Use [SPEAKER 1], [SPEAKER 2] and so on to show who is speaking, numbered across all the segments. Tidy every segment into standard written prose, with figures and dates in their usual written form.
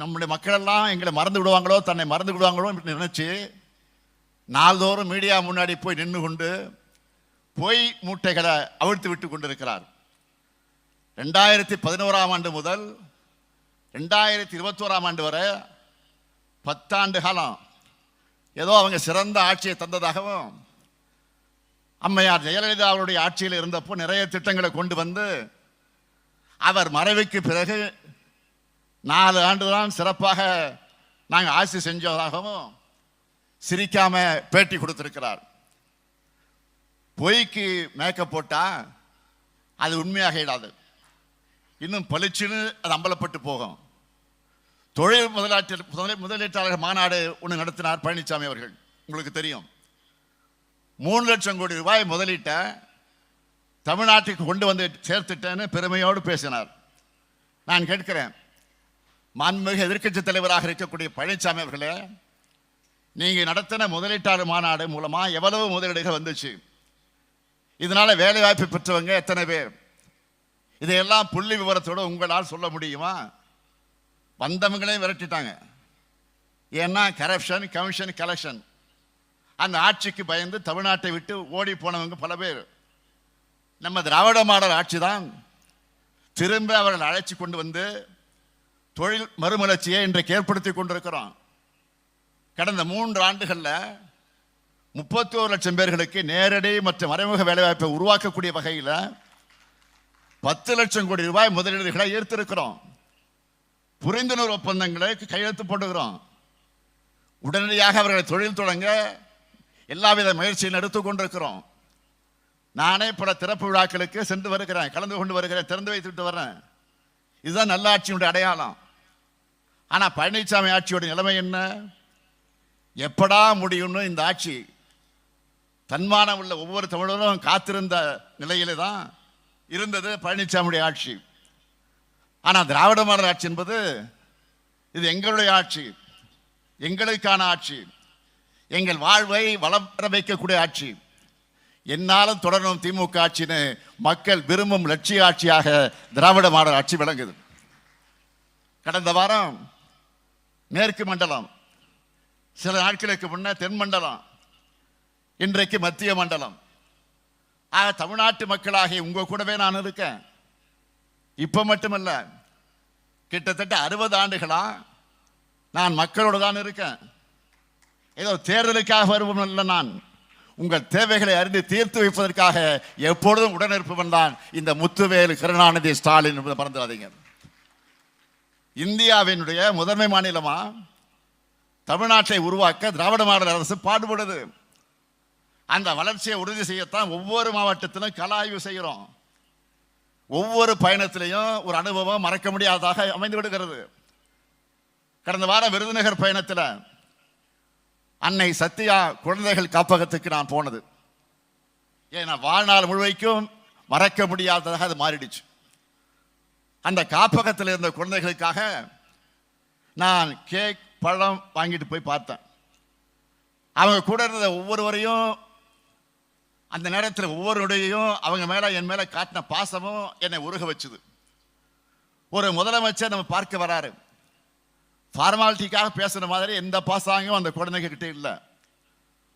[SPEAKER 1] நம்முடைய மக்கள் எல்லாம் எங்களை மறந்து விடுவாங்களோ, தன்னை மறந்து விடுவாங்களோ நினைச்சு நாள்தோறும் மீடியா முன்னாடி போய் நின்று கொண்டு பொய் மூட்டைகளை அவிழ்த்து விட்டு கொண்டிருக்கிறார். 2011ஆம் ஆண்டு முதல் 2021ஆம் ஆண்டு வரை 10 ஆண்டு காலம் ஏதோ அவங்க சிறந்த ஆட்சியை தந்ததாகவும், அம்மையார் ஜெயலலிதா அவருடைய ஆட்சியில் இருந்தப்போ நிறைய திட்டங்களை கொண்டு வந்து அவர் மறைவுக்கு பிறகு 4 ஆண்டு தான் சிறப்பாக நாங்கள் ஆட்சி செஞ்சதாகவும் சிரிக்காம பேட்டி கொடுத்திருக்கிறார். பொய்க்கு மேக்கப் போட்டா அது உண்மையாக இடாது, இன்னும் பளிச்சுன்னு அது அம்பலப்பட்டு போகும். தொழில் முதலீட்டாளர் மாநாடு ஒன்று நடத்தினார் பழனிசாமி அவர்கள். உங்களுக்கு தெரியும், 3 லட்சம் கோடி ரூபாய் முதலீட்ட தமிழ்நாட்டுக்கு கொண்டு வந்து சேர்த்துட்டேன்னு பெருமையோடு பேசினார். நான் கேட்கிறேன், மாண்புமிகு எதிர்க்கட்சி தலைவராக இருக்கக்கூடிய பழனிசாமி அவர்களே, நீங்க நடத்தின முதலீட்டாளர் மாநாடு மூலமா எவ்வளவு முதலீடுகள் வந்துச்சு? இதனால வேலை வாய்ப்பு பெற்றவங்க எத்தனை பேர்? இதையெல்லாம் புள்ளி விவரத்தோடு உங்களால் சொல்ல முடியுமா? வந்தவங்களையும் விரட்டிட்டாங்க. ஏன்னா கரப்ஷன், கமிஷன், கலெக்ஷன். அந்த ஆட்சிக்கு பயந்து தமிழ்நாட்டை விட்டு ஓடி போனவங்க பல பேர். நம்ம திராவிட மாடல் ஆட்சி தான் திரும்ப அவர்கள் அழைச்சி கொண்டு வந்து தொழில் மறுமலர்ச்சியை இன்றைக்கு ஏற்படுத்தி கொண்டிருக்கிறோம். கடந்த 3 ஆண்டுகளில் 31 லட்சம் பேர்களுக்கு நேரடி மற்றும் மறைமுக வேலைவாய்ப்பை உருவாக்கக்கூடிய வகையில் 10 லட்சம் கோடி ரூபாய் முதலீடுகளை ஈர்த்திருக்கிறோம். புரிந்துணர்வு ஒப்பந்தங்களை கையெழுத்து போட்டுக்கிறோம். உடனடியாக அவர்களை தொழில் தொடங்க எல்லாவித முயற்சியும் எடுத்துக் கொண்டிருக்கிறோம். நானே பல திறப்பு விழாக்களுக்கு சென்று வருகிறேன், கலந்து கொண்டு வருகிறேன், திறந்து வைத்துட்டு வர்றேன். இதுதான் நல்ல ஆட்சியுடைய அடையாளம். ஆனால் பழனிசாமி ஆட்சியோட நிலைமை என்ன? எப்படா முடியும்னு இந்த ஆட்சி தன்மானம் உள்ள ஒவ்வொரு தமிழரும் காத்திருந்த நிலையிலே தான் இருந்தது பழனிசாமியுடைய ஆட்சி. ஆனால் திராவிட மாடல் ஆட்சி என்பது இது எங்களுடைய ஆட்சி, எங்களுக்கான ஆட்சி, எங்கள் வாழ்வை வளர வைக்கக்கூடிய ஆட்சி, என்னாலும் தொடரும் திமுக ஆட்சின்னு மக்கள் விரும்பும் லட்சிய ஆட்சியாக திராவிட மாடல் ஆட்சி விளங்குது. கடந்த வாரம் மேற்கு மண்டலம், சில நாட்களுக்கு முன்ன தென் மண்டலம், இன்றைக்கு மத்திய மண்டலம். ஆக தமிழ்நாட்டு மக்களாகி உங்க கூடவே நான் இருக்கேன். இப்ப மட்டுமல்ல, கிட்டத்தட்ட 60 ஆண்டுகளா நான் மக்களோடு தான் இருக்கேன். ஏதோ தேர்தலுக்காக வருவதில்லை, நான் உங்கள் தேவைகளை அறிந்து தீர்த்து வைப்பதற்காக எப்பொழுதும் உடனிருப்பவன் தான் இந்த முத்துவேலு கருணாநிதி ஸ்டாலின் என்பதை மறந்துடாதீங்க. இந்தியாவினுடைய முதன்மை மாநிலமா தமிழ்நாட்டை உருவாக்க திராவிட மாடல் அரசு பாடுபடுது. அந்த வளர்ச்சியை உறுதி செய்யத்தான் ஒவ்வொரு மாவட்டத்திலும் கள ஆய்வு செய்கிறோம். ஒவ்வொரு பயணத்திலையும் ஒரு அனுபவம் மறக்க முடியாததாக அமைந்து விடுகிறது. கடந்த வாரம் விருதுநகர் பயணத்தில் அன்னை சத்யா குழந்தைகள் காப்பகத்துக்கு நான் போனது. ஏன்னா வாழ்நாள் முழுமைக்கும் மறக்க முடியாததாக அது மாறிடுச்சு. அந்த காப்பகத்தில் இருந்த குழந்தைகளுக்காக நான் கேக், பழம் வாங்கிட்டு போய் பார்த்தேன். அவங்க கூட இருந்த ஒவ்வொருவரையும், அந்த நேரத்தில் ஒவ்வொருடையும் அவங்க மேல என் மேல காட்டின பாசமும் என்னை உருக வச்சுது. ஒரு முதலமைச்சர் நம்ம பார்க்க வராரு, ஃபார்மாலிட்டிக்காக பேசுற மாதிரி எந்த பாசாங்கும் அந்த குழந்தைங்க கிட்டே இல்லை.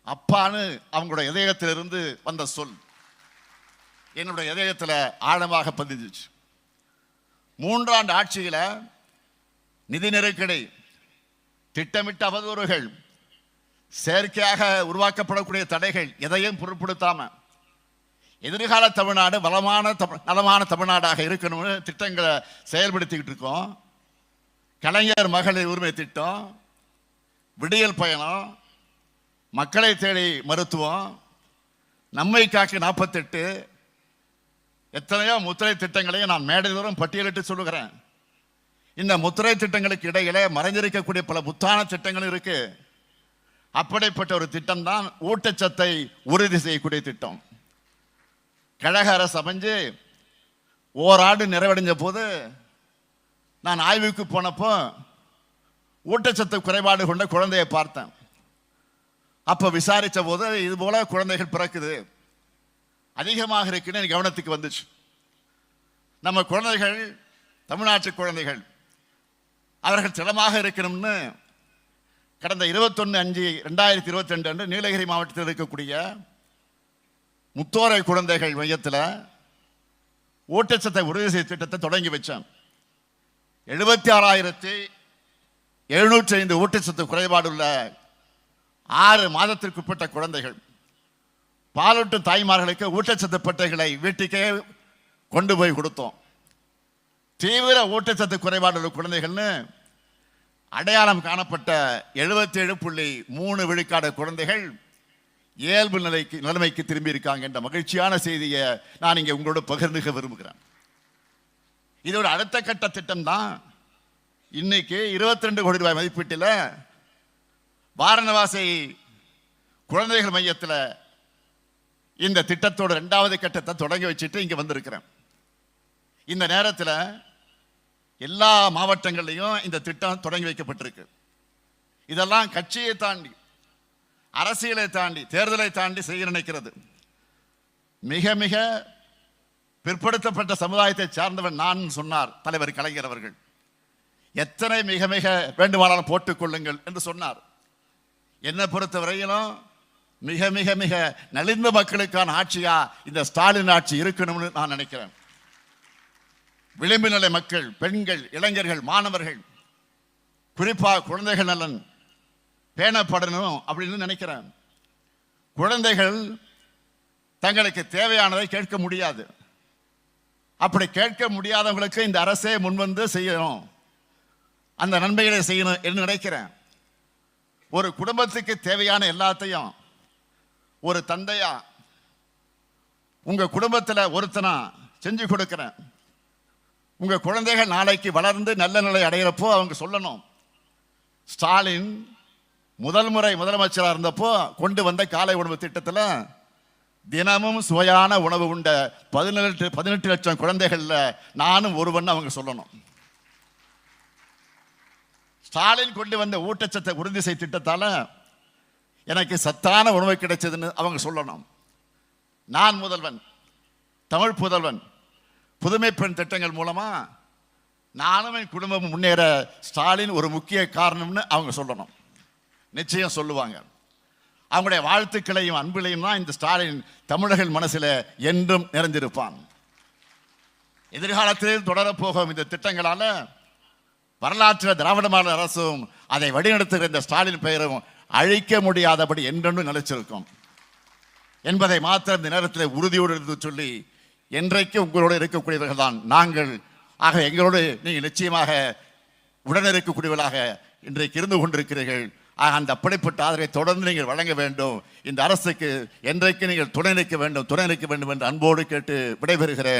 [SPEAKER 1] அப்பான்னு அவங்களோட இதயத்திலிருந்து வந்த சொல் என்னுடைய இதயத்தில் ஆழமாக பதிஞ்சிச்சு. 3 ஆண்டு ஆட்சியில நிதி நெருக்கடி, திட்டமிட்ட அவதூறுகள், செயற்கையாக உருவாக்கப்படக்கூடிய தடைகள் எதையும் பொருட்படுத்தாம எதிர்கால தமிழ்நாடு நலமான தமிழ்நாடாக இருக்கணும்னு திட்டங்களை செயல்படுத்திக்கிட்டு இருக்கோம். கலைஞர் மகளிர் உரிமை திட்டம், விடியல் பயணம், மக்களை தேடி மருத்துவம், நம்மை காக்க 48, எத்தனையோ முத்திரை திட்டங்களையும் நான் மேடைதோறும் பட்டியலிட்டு சொல்லுகிறேன். இந்த முத்திரை திட்டங்களுக்கு இடையிலே மறைந்திருக்கக்கூடிய பல முத்தான திட்டங்கள் இருக்கு. அப்படிப்பட்ட ஒரு திட்டம் தான் ஊட்டச்சத்தை உறுதி செய்யக்கூடிய திட்டம். கழக அரசு அமைஞ்சு ஓராண்டு நிறைவடைஞ்ச போது நான் ஆய்வுக்கு போனப்போ ஊட்டச்சத்து குறைபாடு கொண்ட குழந்தையை பார்த்தேன். அப்ப விசாரிச்ச போது இது போல குழந்தைகள் பிறக்குது, அதிகமாக இருக்குன்னு கவனத்துக்கு வந்துச்சு. நம்ம குழந்தைகள் தமிழ்நாட்டு குழந்தைகள், அவர்கள் திடமாக இருக்கணும்னு கடந்த 21/5/2022 அன்று நீலகிரி மாவட்டத்தில் இருக்கக்கூடிய முத்தோரை குழந்தைகள் மையத்தில் ஊட்டச்சத்தை உறுதி செய்யும் திட்டத்தை தொடங்கி வச்சேன். 76,705 ஊட்டச்சத்து குறைபாடுள்ள 6 மாதத்திற்குட்பட்ட குழந்தைகள் பாலூட்டும் தாய்மார்களுக்கு ஊட்டச்சத்து பெட்டைகளை வீட்டுக்கே கொண்டு போய் கொடுத்தோம். தீவிர ஊட்டச்சத்து குறைபாடுள்ள குழந்தைகள்னு அடையாளம் காணப்பட்ட 77.3 விழுக்காடு குழந்தைகள் இயல்பு நிலைமைக்கு திரும்பி இருக்காங்க என்ற மகிழ்ச்சியான செய்தியை நான் இங்கே உங்களோட பகிர்ந்துக்க விரும்புகிறேன். இதோட அடுத்த கட்ட திட்டம் தான் இன்னைக்கு 22 கோடி ரூபாய் மதிப்பீட்டில் வாரணவாசி குழந்தைகள் மையத்தில் இந்த திட்டத்தோட 2வது கட்டத்தை தொடங்கி வச்சுட்டு இங்கே வந்திருக்கிறேன். இந்த நேரத்தில் எல்லா மாவட்டங்கள்லையும் இந்த திட்டம் தொடங்கி வைக்கப்பட்டிருக்கு. இதெல்லாம் கட்சியை தாண்டி, அரசியலை தாண்டி, தேர்தலை தாண்டி செய்ய நினைக்கிறது. மிக மிக பிற்படுத்தப்பட்ட சமுதாயத்தை சார்ந்தவன் நான் சொன்னார் தலைவர் கலைஞர் அவர்கள். எத்தனை மிக மிக வேண்டுமானாலும் போட்டுக் கொள்ளுங்கள் என்று சொன்னார். என்னை பொறுத்தவரையிலும் மிக மிக மிக நலிந்த மக்களுக்கான ஆட்சியா இந்த ஸ்டாலின் ஆட்சி இருக்கணும்னு நான் நினைக்கிறேன். விளிம்பு நிலை மக்கள், பெண்கள், இளைஞர்கள், மாணவர்கள், குறிப்பாக குழந்தைகள் நலன் பேணப்படணும் அப்படின்னு நினைக்கிறேன். குழந்தைகள் தங்களுக்கு தேவையானதை கேட்க முடியாது. அப்படி கேட்க முடியாதவங்களுக்கு இந்த அரசே முன்வந்து செய்யணும், அந்த நன்மைகளை செய்யணும் என்று நினைக்கிறேன். ஒரு குடும்பத்துக்கு தேவையான எல்லாத்தையும் ஒரு தந்தையா உங்க குடும்பத்தில் ஒருத்தனா செஞ்சு கொடுக்கிறேன். உங்க குழந்தைகள் நாளைக்கு வளர்ந்து நல்ல நிலை அடைகிறப்போ அவங்க சொல்லணும், ஸ்டாலின் முதல் முறை முதலமைச்சராக இருந்தப்போ கொண்டு வந்த காலை உணவு திட்டத்தில் தினமும் சுவையான உணவு உண்ட 18 லட்சம் குழந்தைகள்ல நானும் ஒருவன் அவங்க சொல்லணும். ஸ்டாலின் கொண்டு வந்த ஊட்டச்சத்தை உறுதி செய் திட்டத்தால எனக்கு சத்தான உணவு கிடைச்சதுன்னு அவங்க சொல்லணும். நான் முதல்வன், தமிழ் புதல்வன், புதுமை பெண் திட்டங்கள் மூலமா நானும் என் குடும்பம் முன்னேற ஸ்டாலின் ஒரு முக்கிய காரணம்னு அவங்க சொல்லணும். நிச்சயம் சொல்லுவாங்க. அவங்களுடைய வாழ்த்துக்களையும் அன்பிலையும் தான் இந்த ஸ்டாலின் தமிழர்கள் மனசில் என்றும் நிறைந்திருப்பான். எதிர்காலத்தில் தொடரப்போகும் இந்த திட்டங்களால வரலாற்று திராவிட மாடல் அரசும் அதை வழிநடத்துகிற இந்த ஸ்டாலின் பெயரும் அழிக்க முடியாதபடி என்றென்றும் நிலைச்சிருக்கும் என்பதை மாத்திரம் இந்த நேரத்தில் உறுதியோடு இருந்து சொல்லி, என்றைக்கு உங்களோடு இருக்கக்கூடியவர்கள் தான் நாங்கள். ஆக எங்களோடு நீங்கள் நிச்சயமாக உடனே இருக்கக்கூடியவர்களாக இன்றைக்கு இருந்து கொண்டிருக்கிறீர்கள். ஆக அந்த அப்படிப்பட்ட ஆதரவை தொடர்ந்து நீங்கள் வழங்க வேண்டும். இந்த அரசுக்கு என்றைக்கு நீங்கள் துணை நிற்க வேண்டும் என்று அன்போடு கேட்டு விடைபெறுகிறேன்.